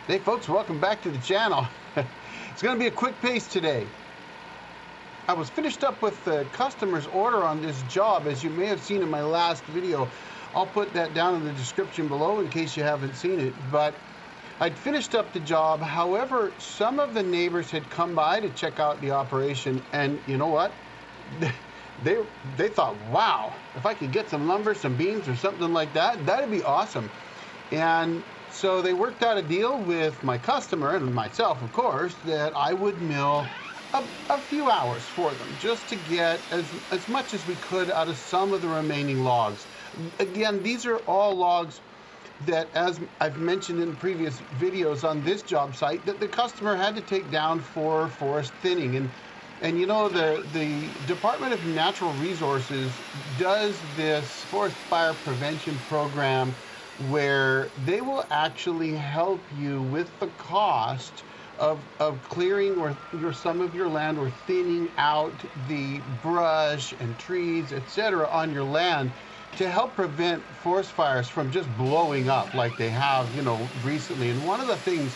Hey folks, welcome back to the channel. It's going to be a quick pace today. I was finished up with the customer's order on this job, as you may have seen in my last video. I'll put that down in the description below in case you haven't seen it. But I'd finished up the job. However, some of the neighbors had come by to check out the operation, and you know what? They thought, wow, if I could get some lumber, some beams, or something like that, that'd be awesome. And so they worked out a deal with my customer and myself, of course, that I would mill a few hours for them just to get as much as we could out of some of the remaining logs. Again, these are all logs that, as I've mentioned in previous videos on this job site, that the customer had to take down for forest thinning. And you know, the Department of Natural Resources does this forest fire prevention program where they will actually help you with the cost of clearing some of your land, or thinning out the brush and trees, etc., on your land to help prevent forest fires from just blowing up like they have, you know, recently. And one of the things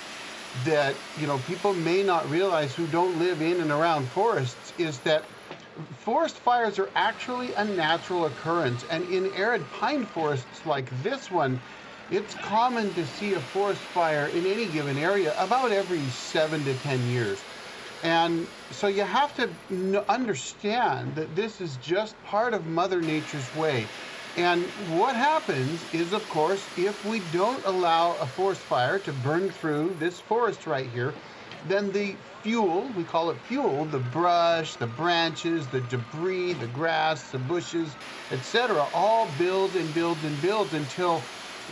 that, you know, people may not realize who don't live in and around forests is that forest fires are actually a natural occurrence, and in arid pine forests like this one, it's common to see a forest fire in any given area about every 7 to 10 years. And so you have to understand that this is just part of Mother Nature's way. And what happens is, of course, if we don't allow a forest fire to burn through this forest right here, then the fuel, we call it fuel, the brush, the branches, the debris, the grass, the bushes, etc., all builds and builds and builds until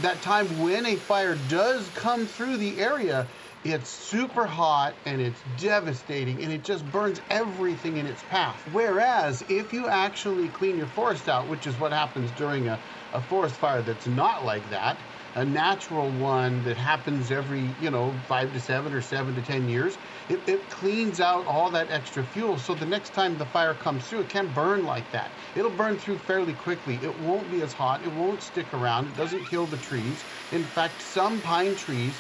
that time when a fire does come through the area, it's super hot and it's devastating and it just burns everything in its path. Whereas if you actually clean your forest out, which is what happens during a forest fire that's not like that, a natural one that happens every, you know, 5 to 7 or 7 to 10 years, it cleans out all that extra fuel. So the next time the fire comes through, it can't burn like that. It'll burn through fairly quickly. It won't be as hot. It won't stick around. It doesn't kill the trees. In fact, some pine trees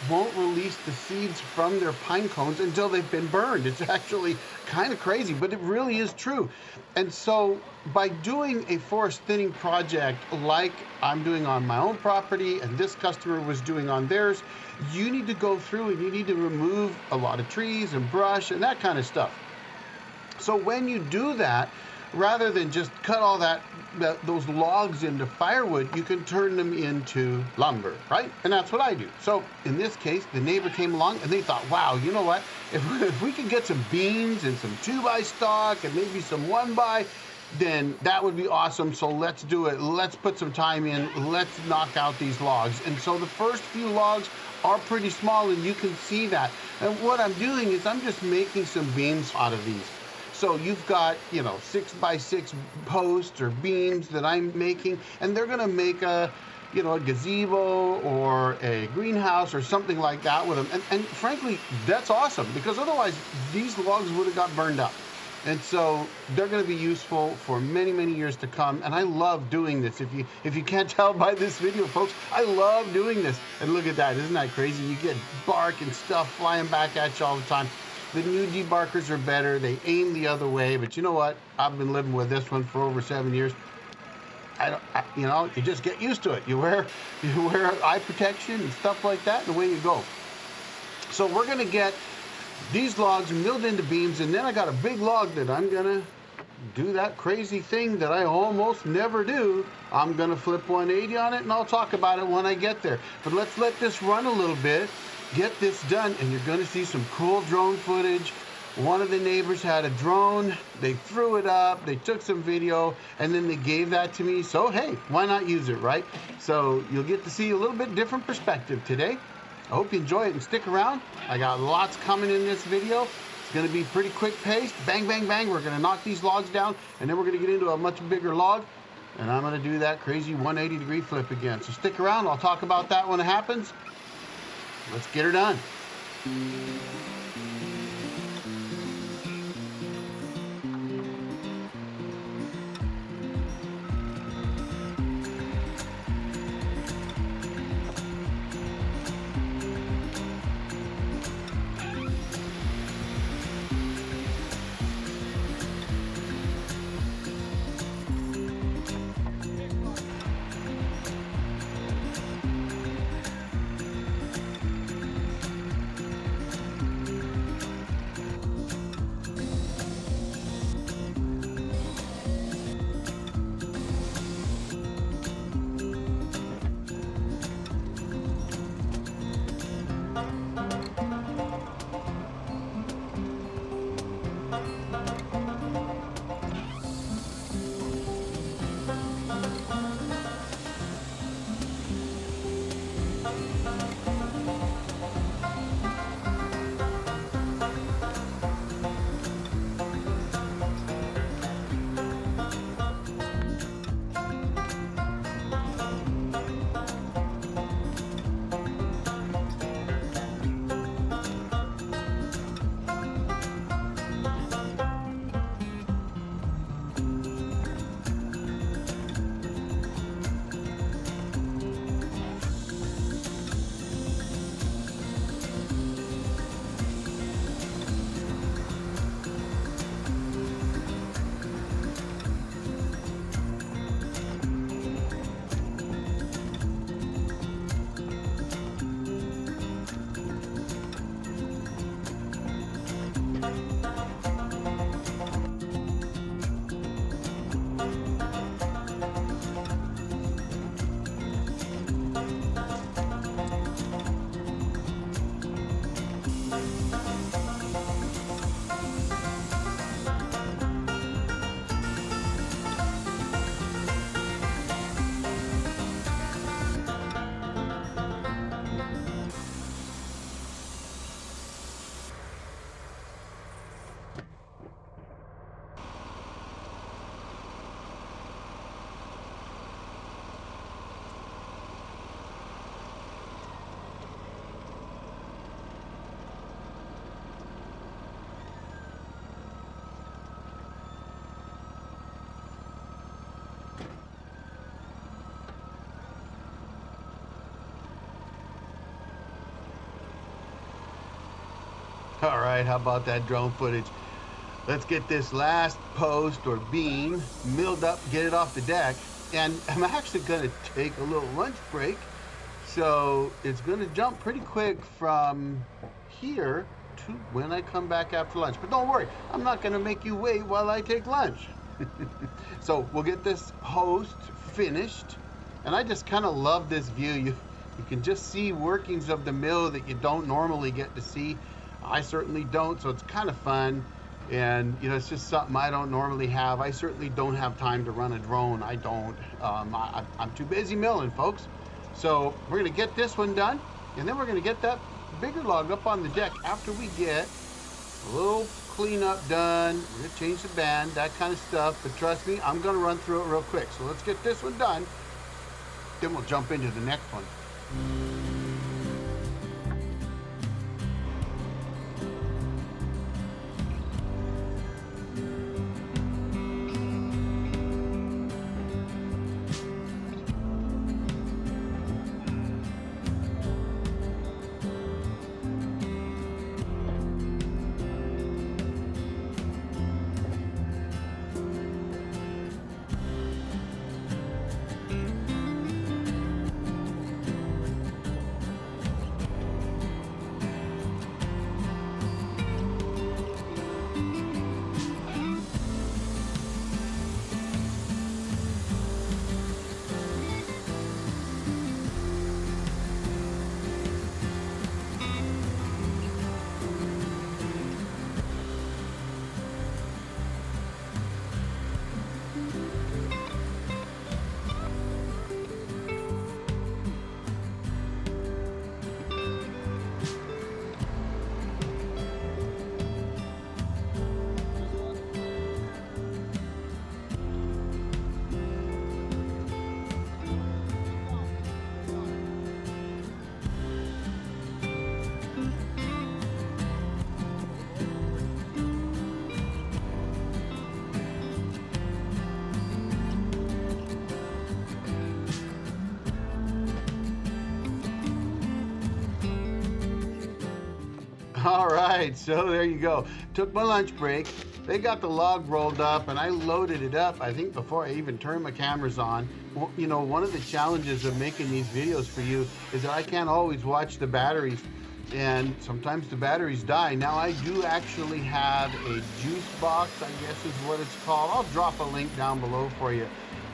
won't release the seeds from their pine cones until they've been burned. It's actually kind of crazy, but it really is true. And so by doing a forest thinning project like I'm doing on my own property and this customer was doing on theirs, you need to go through and you need to remove a lot of trees and brush and that kind of stuff. So when you do that, rather than just cut all those logs into firewood, you can turn them into lumber, right? And that's what I do. So in this case, the neighbor came along and they thought, wow, you know what? If we could get some beams and some 2x stock and maybe some 1x, then that would be awesome. So let's do it. Let's put some time in. Let's knock out these logs. And so the first few logs are pretty small, and you can see that. And what I'm doing is I'm just making some beams out of these. So you've got, you know, 6x6 posts or beams that I'm making, and they're gonna make a, you know, a gazebo or a greenhouse or something like that with them. And frankly, that's awesome, because otherwise these logs would have got burned up. And so they're going to be useful for many, many years to come. And I love doing this. If you can't tell by this video, folks, I love doing this. And look at that. Isn't that crazy? You get bark and stuff flying back at you all the time. The new debarkers are better. They aim the other way. But you know what? I've been living with this one for over 7 years. You know, you just get used to it. You wear eye protection and stuff like that, and away you go. So we're going to get these logs milled into beams, and then I got a big log that I'm gonna do that crazy thing that I almost never do. I'm gonna flip 180 on it, and I'll talk about it when I get there. But let's let this run a little bit, get this done, and you're gonna see some cool drone footage. One of the neighbors had a drone, they threw it up, they took some video, and then they gave that to me. So hey, why not use it, right? So you'll get to see a little bit different perspective today. I hope you enjoy it and stick around. I got lots coming in this video. It's gonna be pretty quick paced. Bang, bang, bang. We're gonna knock these logs down, and then we're gonna get into a much bigger log, and I'm gonna do that crazy 180-degree flip again. So stick around. I'll talk about that when it happens. Let's get her done. All right, how about that drone footage? Let's get this last post or beam milled up, get it off the deck. And I'm actually gonna take a little lunch break. So it's gonna jump pretty quick from here to when I come back after lunch. But don't worry, I'm not gonna make you wait while I take lunch. So we'll get this post finished. And I just kind of love this view. You can just see workings of the mill that you don't normally get to see. I certainly don't, so it's kind of fun. And you know, it's just something I don't normally have. I certainly don't have time to run a drone. I don't. I'm too busy milling, folks. So we're gonna get this one done, and then we're gonna get that bigger log up on the deck after we get a little cleanup done. We're gonna change the band, that kind of stuff. But trust me, I'm gonna run through it real quick. So let's get this one done, then we'll jump into the next one. All right, so there you go. Took my lunch break. They got the log rolled up and I loaded it up, I think before I even turned my cameras on. Well, you know, one of the challenges of making these videos for you is that I can't always watch the batteries, and sometimes the batteries die. Now I do actually have a juice box, I guess is what it's called. I'll drop a link down below for you.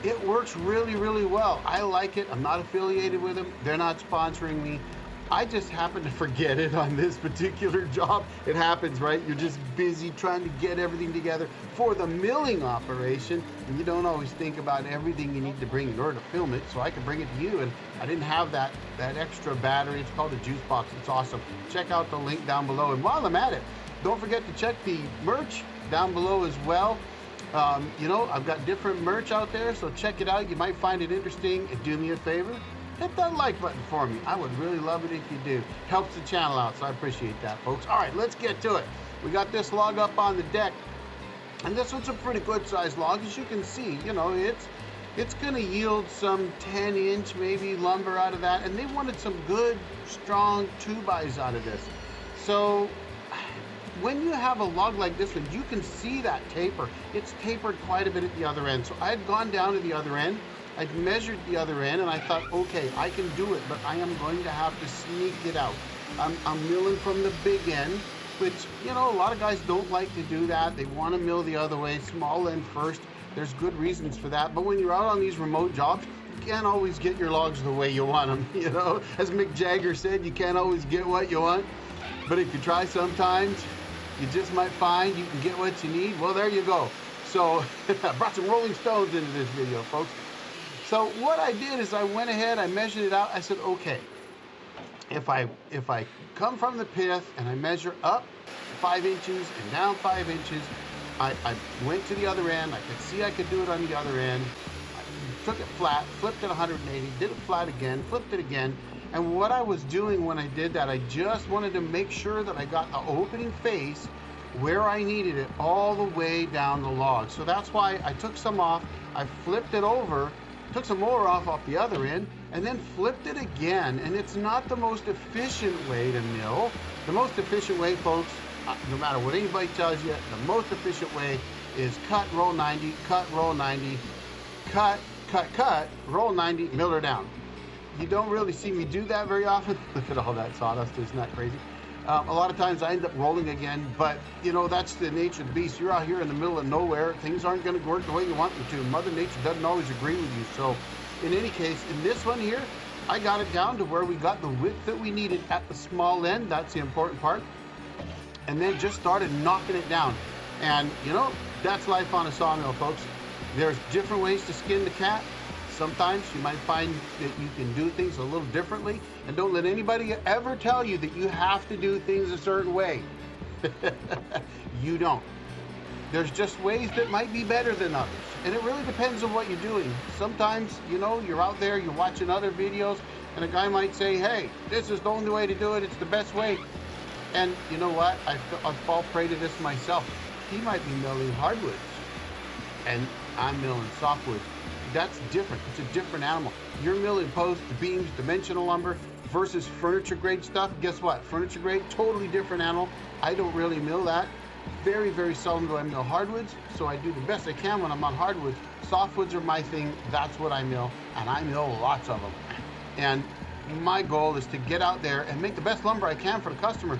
It works really, really well. I like it. I'm not affiliated with them. They're not sponsoring me. I just happened to forget it on this particular job. It happens, right? You're just busy trying to get everything together for the milling operation, and you don't always think about everything you need to bring in order to film it. So I could bring it to you, and I didn't have that extra battery. It's called a juice box. It's awesome. Check out the link down below. And while I'm at it, don't forget to check the merch down below as well. You know, I've got different merch out there, so check it out. You might find it interesting. And do me a favor, hit that like button for me. I would really love it if you do. Helps the channel out, so I appreciate that, folks. All right, let's get to it. We got this log up on the deck, and this one's a pretty good sized log. As you can see, you know, it's gonna yield some 10-inch maybe lumber out of that, and they wanted some good, strong 2x out of this. So when you have a log like this one, you can see that taper. It's tapered quite a bit at the other end. So I had gone down to the other end, I'd measured the other end, and I thought, okay, I can do it, but I am going to have to sneak it out. I'm milling from the big end, which, you know, a lot of guys don't like to do that. They want to mill the other way, small end first. There's good reasons for that. But when you're out on these remote jobs, you can't always get your logs the way you want them. You know, as Mick Jagger said, you can't always get what you want. But if you try sometimes, you just might find you can get what you need. Well, there you go. So I brought some Rolling Stones into this video, folks. So what I did is I went ahead, I measured it out. I said, okay, if I come from the pith and I measure up 5 inches and down 5 inches, I went to the other end. I could see I could do it on the other end. I took it flat, flipped it 180, did it flat again, flipped it again. And what I was doing when I did that, I just wanted to make sure that I got the opening face where I needed it all the way down the log. So that's why I took some off, I flipped it over, took some more off the other end, and then flipped it again. And it's not the most efficient way to mill. The most efficient way, folks, no matter what anybody tells you, the most efficient way is cut, roll 90, cut, roll 90, cut, roll 90, mill her down. You don't really see me do that very often. Look at all that sawdust, isn't that crazy? A lot of times I end up rolling again, but you know, that's the nature of the beast. You're out here in the middle of nowhere. Things aren't going to work the way you want them to. Mother Nature doesn't always agree with you. So in any case, in this one here, I got it down to where we got the width that we needed at the small end. That's the important part. And then just started knocking it down. And you know, that's life on a sawmill, folks. There's different ways to skin the cat. Sometimes you might find that you can do things a little differently, and don't let anybody ever tell you that you have to do things a certain way. You don't. There's just ways that might be better than others, and it really depends on what you're doing. Sometimes, you know, you're out there, you're watching other videos, and a guy might say, hey, this is the only way to do it, it's the best way. And you know what? I fall prey to this myself. He might be milling hardwoods, and I'm milling softwoods. That's different. It's a different animal. You're milling posts, beams, dimensional lumber versus furniture grade stuff. Guess what? Furniture grade, totally different animal. I don't really mill that. Very, very seldom do I mill hardwoods, so I do the best I can when I'm on hardwoods. Softwoods are my thing. That's what I mill, and I mill lots of them. And my goal is to get out there and make the best lumber I can for the customer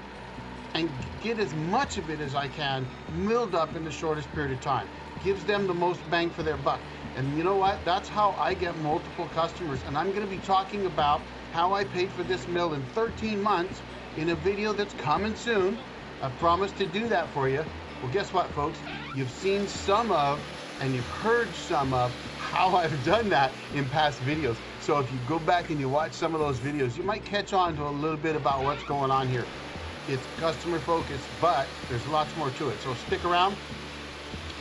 and get as much of it as I can milled up in the shortest period of time. Gives them the most bang for their buck. And you know what? That's how I get multiple customers. And I'm going to be talking about how I paid for this mill in 13 months in a video that's coming soon. I promise to do that for you. Well, guess what, folks? You've seen some of, and you've heard some of, how I've done that in past videos. So if you go back and you watch some of those videos, you might catch on to a little bit about what's going on here. It's customer focused, but there's lots more to it. So stick around.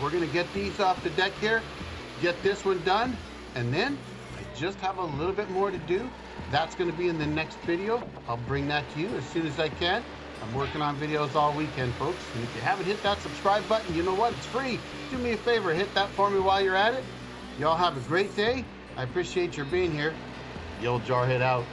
We're going to get these off the deck here, get this one done, and then I just have a little bit more to do. That's going to be in the next video. I'll bring that to you as soon as I can. I'm working on videos all weekend, folks. And if you haven't hit that subscribe button, you know what? It's free. Do me a favor, hit that for me while you're at it. Y'all have a great day. I appreciate your being here. The old jarhead out.